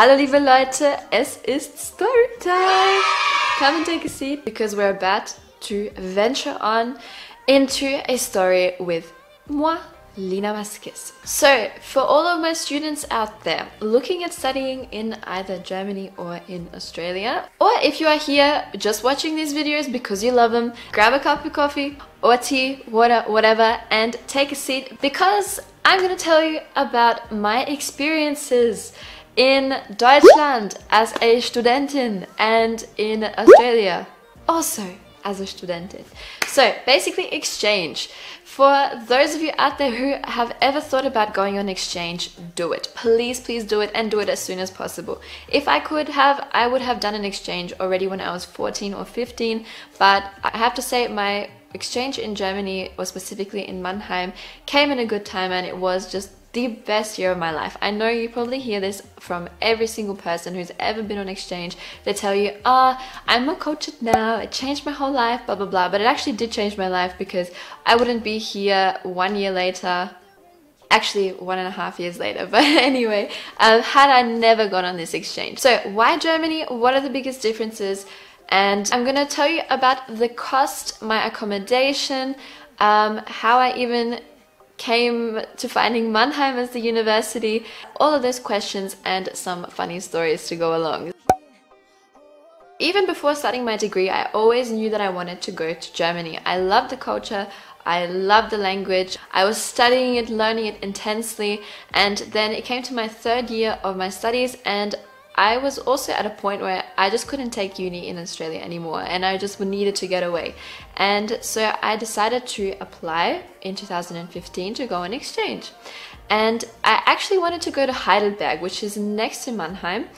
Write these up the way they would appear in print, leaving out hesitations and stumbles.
Hallo liebe Leute, es ist Storytime! Come and take a seat because we're about to venture on into a story with moi, Lina Vasquez. So, for all of my students out there looking at studying in either Germany or in Australia, or if you are here just watching these videos because you love them, grab a cup of coffee or tea, water, whatever, and take a seat because I'm going to tell you about my experiences in Deutschland as a Studentin and in Australia also as a Studentin. So basically exchange. For those of you out there who have ever thought about going on exchange, do it. Please, please do it, and do it as soon as possible. If I could have, I would have done an exchange already when I was 14 or 15, but I have to say my exchange in Germany, or specifically in Mannheim, came in a good time, and it was just the best year of my life. I know you probably hear this from every single person who's ever been on exchange. They tell you, I'm more cultured now, it changed my whole life, blah blah blah, but it actually did change my life because I wouldn't be here 1 year later, actually 1.5 years later, but anyway, had I never gone on this exchange. So why Germany? What are the biggest differences? And I'm gonna tell you about the cost, my accommodation, how I even came to finding Mannheim as the university, all of those questions and some funny stories to go along. Even before starting my degree, I always knew that I wanted to go to Germany. I loved the culture, I loved the language, I was studying it, learning it intensely, and then it came to my 3rd year of my studies and I was also at a point where I just couldn't take uni in Australia anymore and I just needed to get away. And so I decided to apply in 2015 to go on exchange. And I actually wanted to go to Heidelberg, which is next to Mannheim,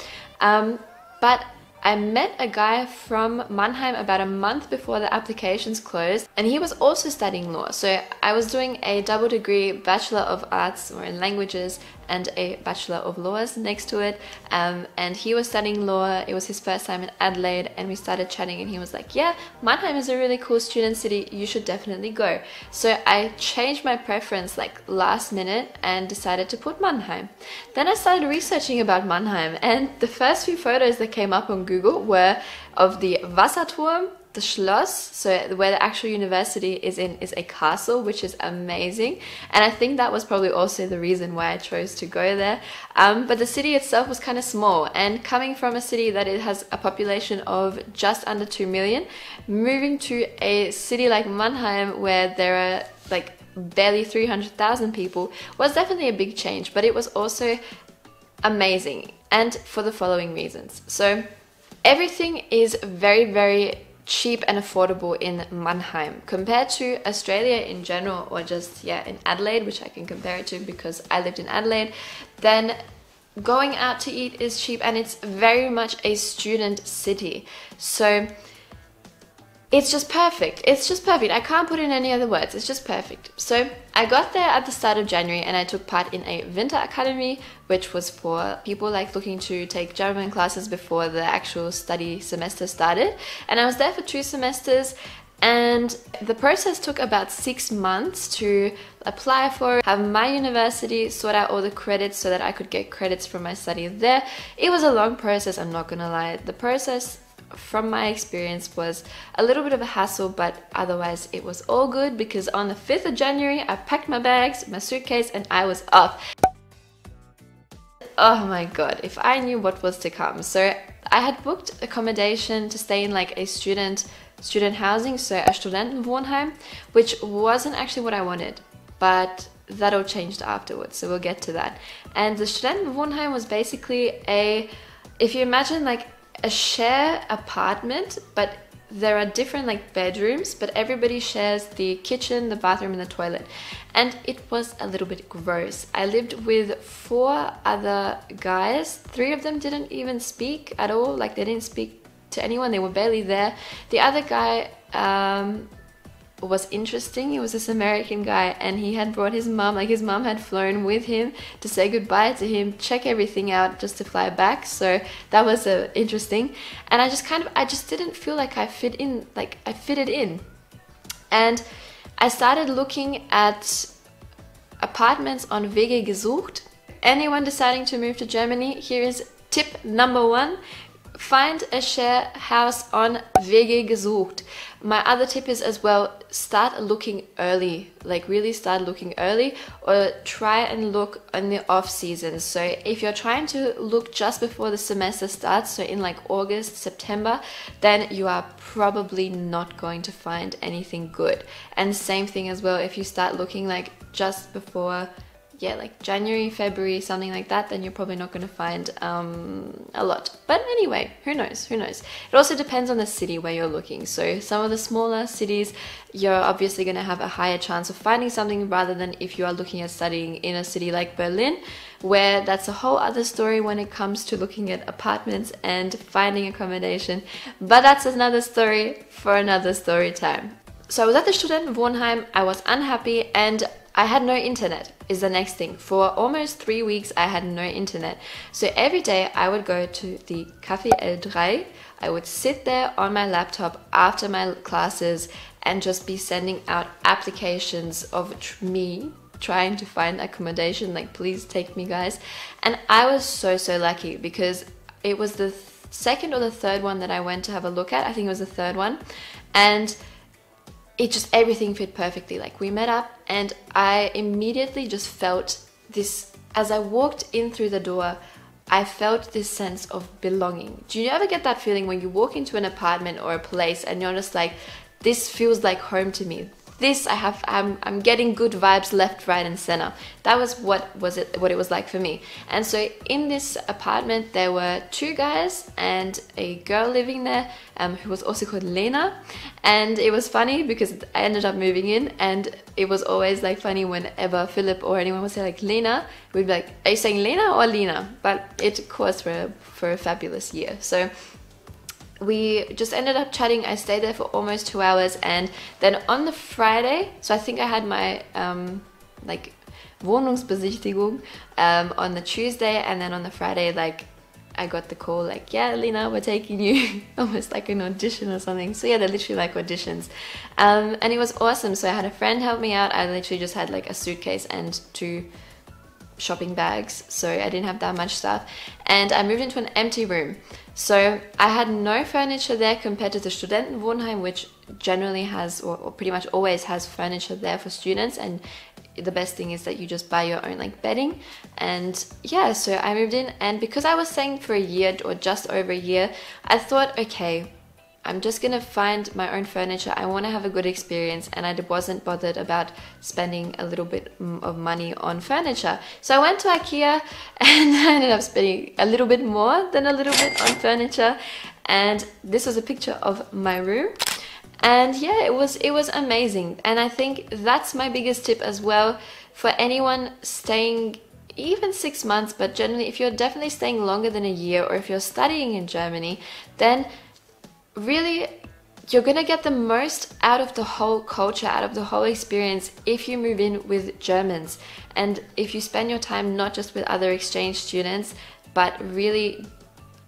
but I met a guy from Mannheim about a month before the applications closed, and he was also studying law. So I was doing a double degree Bachelor of Arts or in languages and a Bachelor of Laws next to it, and he was studying law. It was his first time in Adelaide, and we started chatting and he was like, yeah, Mannheim is a really cool student city, you should definitely go. So I changed my preference like last minute and decided to put Mannheim. Then I started researching about Mannheim, and the first few photos that came up on Google were of the Wasserturm, the Schloss, so where the actual university is a castle, which is amazing, and I think that was probably also the reason why I chose to go there. But the city itself was kind of small, and coming from a city that it has a population of just under 2 million, moving to a city like Mannheim where there are like barely 300,000 people was definitely a big change, but it was also amazing, and for the following reasons. So everything is very, very cheap and affordable in Mannheim compared to Australia in general, or just in Adelaide, which I can compare it to because I lived in Adelaide. Then going out to eat is cheap, and it's very much a student city, so it's just perfect. It's just perfect. I can't put in any other words. It's just perfect. So I got there at the start of January and I took part in a winter academy, which was for people like looking to take German classes before the actual study semester started. And I was there for 2 semesters, and the process took about 6 months to apply for, have my university sort out all the credits so that I could get credits from my study there. It was a long process, I'm not gonna lie. The process from my experience was a little bit of a hassle, but otherwise it was all good because on the 5th of January I packed my bags, my suitcase, and I was off. Oh my god, if I knew what was to come. So I had booked accommodation to stay in like a student housing, so a Studentenwohnheim, which wasn't actually what I wanted, but that all changed afterwards, so we'll get to that. And the Studentenwohnheim was basically if you imagine like a share apartment, but there are different like bedrooms, but everybody shares the kitchen, the bathroom, and the toilet. And it was a little bit gross. I lived with 4 other guys. 3 of them didn't even speak at all, like they didn't speak to anyone, they were barely there. The other guy was interesting. He was this American guy, and he had brought his mom, like his mom had flown with him to say goodbye to him, check everything out just to fly back, so that was interesting. And I just didn't feel like I fit in, like I fitted in. And I started looking at apartments on WG gesucht. Anyone deciding to move to Germany, here is tip number 1, find a share house on WG gesucht. My other tip is as well, start looking early, like really start looking early, or try and look in the off season. So if you're trying to look just before the semester starts, so in like August, September, then you are probably not going to find anything good. And same thing as well, if you start looking like just before, yeah, like January, February, something like that, then you're probably not going to find a lot. But anyway, who knows, who knows. It also depends on the city where you're looking. So some of the smaller cities, you're obviously going to have a higher chance of finding something, rather than if you are looking at studying in a city like Berlin, where that's a whole other story when it comes to looking at apartments and finding accommodation. But that's another story for another story time. So I was at the Student and Wohnheim, I was unhappy, and I had no internet is the next thing. For almost 3 weeks I had no internet. So every day I would go to the Café L3, I would sit there on my laptop after my classes and just be sending out applications of me trying to find accommodation, like please take me guys. And I was so lucky, because it was the second or the third one that I went to have a look at. I think it was the third one, and it just, everything fit perfectly. Like we met up and I immediately just felt this, as I walked in through the door, I felt this sense of belonging. Do you ever get that feeling when you walk into an apartment or a place and you're just like, this feels like home to me. This I'm getting good vibes left, right and center. That was what it was like for me. And so in this apartment there were 2 guys and a girl living there who was also called Lina. And it was funny because I ended up moving in, and it was always like funny whenever Philip or anyone would say like Lina, we'd be like, are you saying Lina or Lina? But it caused for a fabulous year. So we just ended up chatting. I stayed there for almost 2 hours, and then on the Friday, so I think I had my like Wohnungsbesichtigung on the Tuesday, and then on the Friday, like I got the call like, yeah, Lina, we're taking you. Almost like an audition or something. So yeah, they're literally like auditions, and it was awesome. So I had a friend help me out. I literally just had like a suitcase and 2 shopping bags, so I didn't have that much stuff, and I moved into an empty room. So I had no furniture there compared to the Studentenwohnheim, which generally has, or pretty much always has, furniture there for students, and the best thing is that you just buy your own like bedding. And yeah, so I moved in, and because I was staying for a year or just over a year, I thought, okay, I'm just gonna find my own furniture. I want to have a good experience, and I wasn't bothered about spending a little bit of money on furniture. So I went to IKEA and I ended up spending a little bit more than a little bit on furniture. And this was a picture of my room. And yeah, it was amazing. And I think that's my biggest tip as well for anyone staying even 6 months, but generally if you're definitely staying longer than a year, or if you're studying in Germany, then really you're gonna get the most out of the whole culture, out of the whole experience, if you move in with Germans, and if you spend your time not just with other exchange students, but really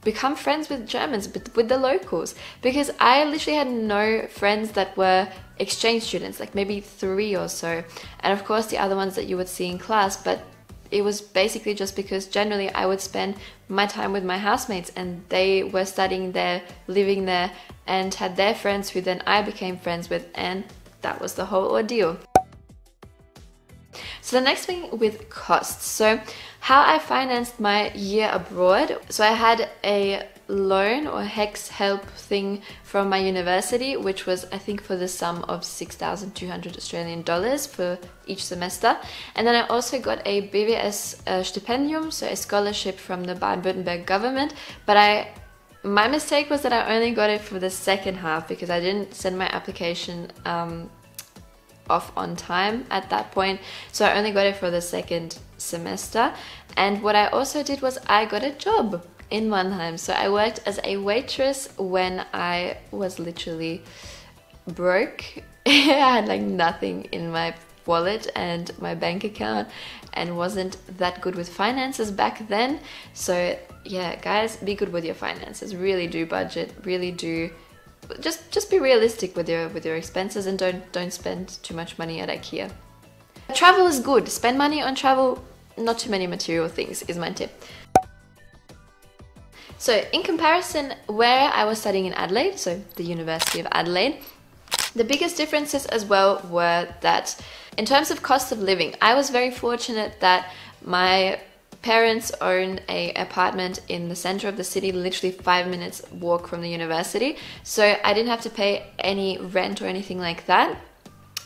become friends with Germans, with the locals. Because I literally had no friends that were exchange students, like maybe 3 or so, and of course the other ones that you would see in class. But it was basically just because generally I would spend my time with my housemates, and they were studying there, living there, and had their friends who then I became friends with, and that was the whole ordeal. So the next thing with costs. So how I financed my year abroad. So I had a loan or HEX help thing from my university, which was, I think, for the sum of 6,200 Australian dollars for each semester. And then I also got a BWS stipendium, so a scholarship from the Baden-Württemberg government. But my mistake was that I only got it for the second half, because I didn't send my application off on time at that point, so I only got it for the second semester. And what I also did was I got a job in Mannheim. So I worked as a waitress when I was literally broke. I had like nothing in my wallet and my bank account, and wasn't that good with finances back then. So yeah, guys, be good with your finances. Really do budget, really do just be realistic with your expenses, and don't spend too much money at IKEA. Travel is good. Spend money on travel, not too many material things is my tip. So in comparison, where I was studying in Adelaide, so the University of Adelaide, the biggest differences as well were that in terms of cost of living, I was very fortunate that my parents own an apartment in the center of the city, literally 5 minutes walk from the university. So I didn't have to pay any rent or anything like that.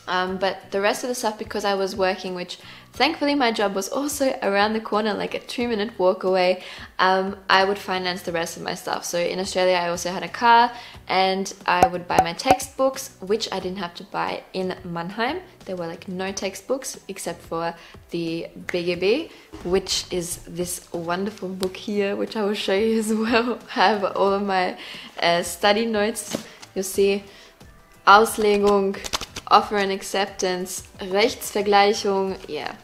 But the rest of the stuff, because I was working, which thankfully my job was also around the corner, like a 2-minute walk away, I would finance the rest of my stuff. So in Australia, I also had a car and I would buy my textbooks, which I didn't have to buy in Mannheim. There were like no textbooks except for the BGB, which is this wonderful book here, which I will show you as well. I have all of my study notes. You'll see Auslegung, offer and acceptance, Rechtsvergleichung, yeah.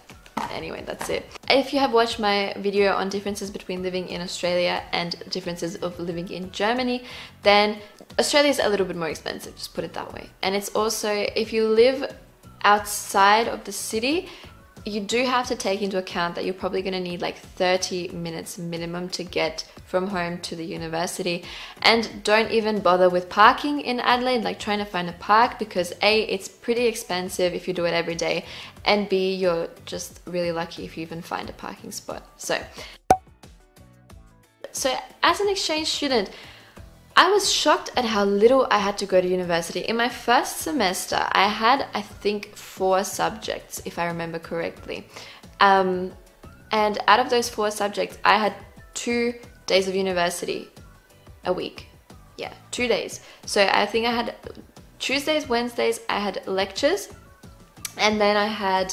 Anyway, that's it. If you have watched my video on differences between living in Australia and differences of living in Germany, then Australia is a little bit more expensive, just put it that way. And it's also, if you live outside of the city, you do have to take into account that you're probably going to need like 30 minutes minimum to get from home to the university. And don't even bother with parking in Adelaide, like trying to find a park, because A, it's pretty expensive if you do it every day, and B, you're just really lucky if you even find a parking spot. So as an exchange student, I was shocked at how little I had to go to university. In my first semester, I had, I think, 4 subjects, if I remember correctly. And out of those 4 subjects, I had 2 days of university a week. Yeah, 2 days. So I think I had Tuesdays, Wednesdays, I had lectures, and then I had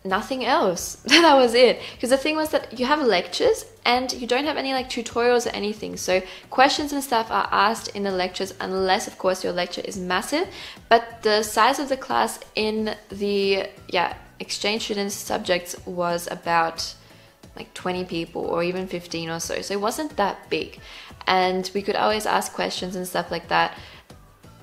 nothing else. That was it. Because the thing was that you have lectures and you don't have any like tutorials or anything. So questions and stuff are asked in the lectures, unless of course your lecture is massive. But the size of the class in the exchange students subjects was about like 20 people or even 15 or so. So it wasn't that big. And we could always ask questions and stuff like that.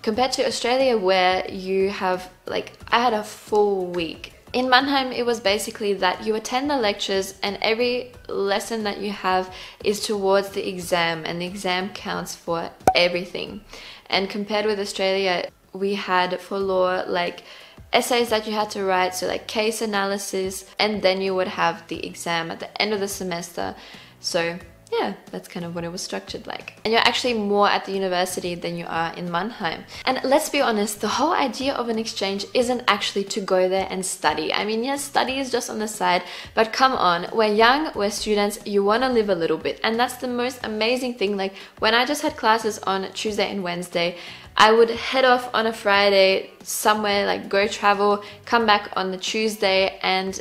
Compared to Australia, where you have like, I had a full week. In Mannheim, it was basically that you attend the lectures and every lesson that you have is towards the exam, and the exam counts for everything. And compared with Australia, we had for law like essays that you had to write, so like case analysis, and then you would have the exam at the end of the semester. So yeah, that's kind of what it was structured like. And you're actually more at the university than you are in Mannheim. And let's be honest, the whole idea of an exchange isn't actually to go there and study. I mean, yes, study is just on the side, but come on, we're young, we're students, you want to live a little bit. And that's the most amazing thing. Like when I just had classes on Tuesday and Wednesday, I would head off on a Friday somewhere, like go travel, come back on the Tuesday, and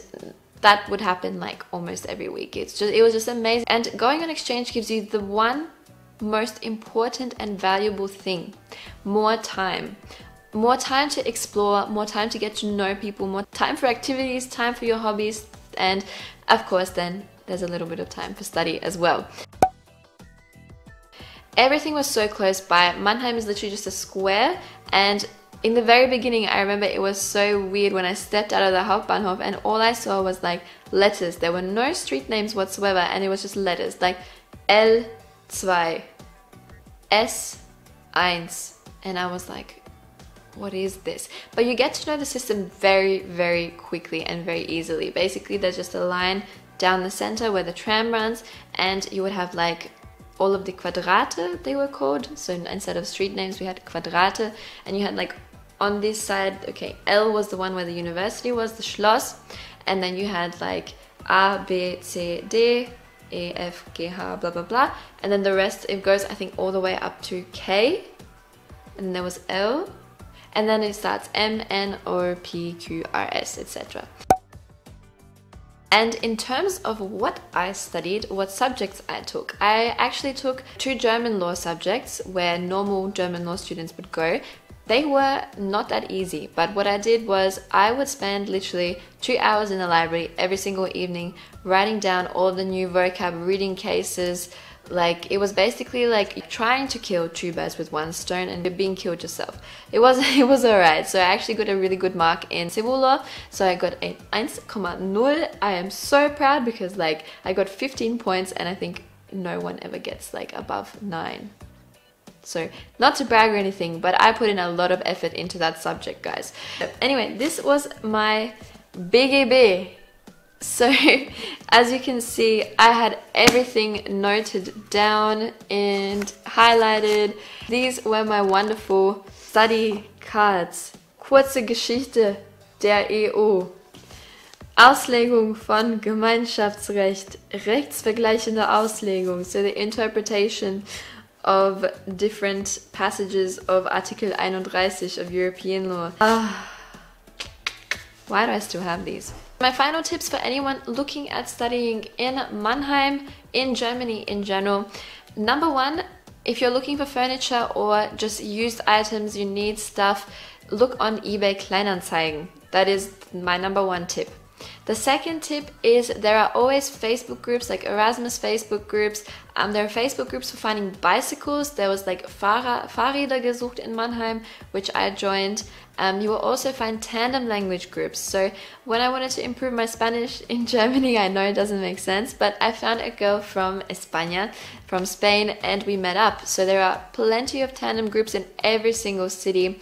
that would happen like almost every week. It was just amazing. And going on exchange gives you the one most important and valuable thing: more time. More time to explore, more time to get to know people, more time for activities, time for your hobbies, and of course then there's a little bit of time for study as well. Everything was so close by. Mannheim is literally just a square, and in the very beginning, I remember it was so weird when I stepped out of the Hauptbahnhof and all I saw was like letters. There were no street names whatsoever, and it was just letters like L2, S1, and I was like, what is this? But you get to know the system very, very quickly and very easily. Basically, there's just a line down the center where the tram runs, and you would have like all of the Quadrate, they were called. So instead of street names, we had Quadrate, and you had like on this side, okay, L was the one where the university was, the Schloss, and then you had like A, B, C, D, E, F, G, H, blah, blah, blah, and then the rest, it goes, I think, all the way up to K, and then there was L, and then it starts M, N, O, P, Q, R, S, etc. And in terms of what I studied, what subjects I took, I actually took 2 German law subjects where normal German law students would go. They were not that easy, but what I did was I would spend literally 2 hours in the library every single evening writing down all of the new vocab, reading cases. Like, it was basically like trying to kill 2 birds with 1 stone and being killed yourself. It was alright. So I actually got a really good mark in civil law. So I got a 1,0. I am so proud because like I got 15 points, and I think no one ever gets like above 9. So not to brag or anything, but I put in a lot of effort into that subject, guys. Anyway, this was my BGB. So as you can see, I had everything noted down and highlighted. These were my wonderful study cards. Kurze Geschichte der EU. Auslegung von Gemeinschaftsrecht. Rechtsvergleichende Auslegung. So the interpretation of different passages of Article 31 of European law. Why do I still have these? My final tips for anyone looking at studying in Mannheim, in Germany in general. Number one, if you're looking for furniture or just used items, you need stuff, look on eBay Kleinanzeigen. That is my number one tip. The second tip is there are always Facebook groups, like Erasmus Facebook groups. There are Facebook groups for finding bicycles. There was like Fahrräder gesucht in Mannheim, which I joined. You will also find tandem language groups. So when I wanted to improve my Spanish in Germany, I know it doesn't make sense, but I found a girl from España, from Spain, and we met up. So there are plenty of tandem groups in every single city.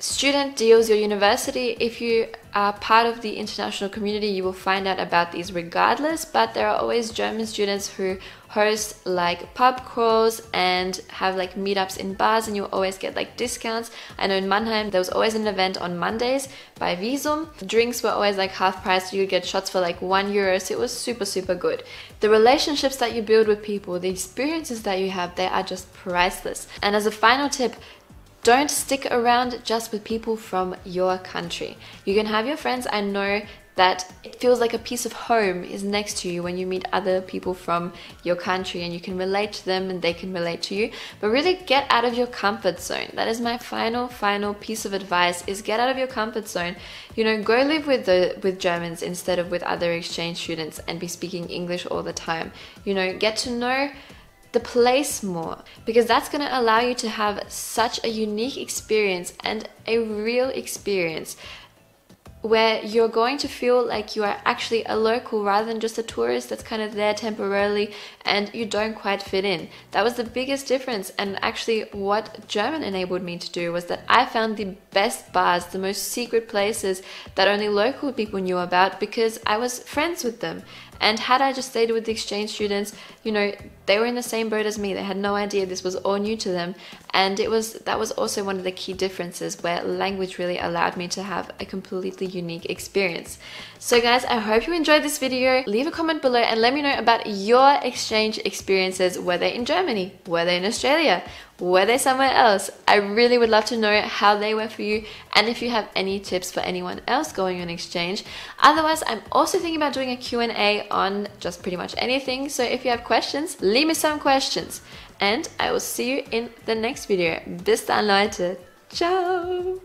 Student deals, your university, if you are part of the international community, you will find out about these regardless, but there are always German students who host like pub crawls and have like meetups in bars, and you always get like discounts. I know in Mannheim there was always an event on Mondays by Visum. Drinks were always like half price, so you get shots for like €1, so it was super good. The relationships that you build with people, the experiences that you have, they are just priceless. And as a final tip, don't stick around just with people from your country. You can have your friends. I know that it feels like a piece of home is next to you when you meet other people from your country, and you can relate to them and they can relate to you. But really get out of your comfort zone. That is my final piece of advice, is get out of your comfort zone. You know, go live with Germans instead of with other exchange students and be speaking English all the time. You know, get to know the place more, because that's going to allow you to have such a unique experience and a real experience where you're going to feel like you are actually a local rather than just a tourist that's kind of there temporarily and you don't quite fit in. That was the biggest difference, and actually what German enabled me to do was that I found the best bars, the most secret places that only local people knew about, because I was friends with them. And had I just stayed with the exchange students, you know, they were in the same boat as me. They had no idea, this was all new to them. And that was also one of the key differences, where language really allowed me to have a completely unique experience. So guys, I hope you enjoyed this video. Leave a comment below and let me know about your exchange experiences. Were they in Germany? Were they in Australia? Were they somewhere else? I really would love to know how they were for you, and if you have any tips for anyone else going on exchange. Otherwise, I'm also thinking about doing a Q&A on just pretty much anything. So if you have questions, leave me some questions. And I will see you in the next video. Bis dann, Leute. Ciao!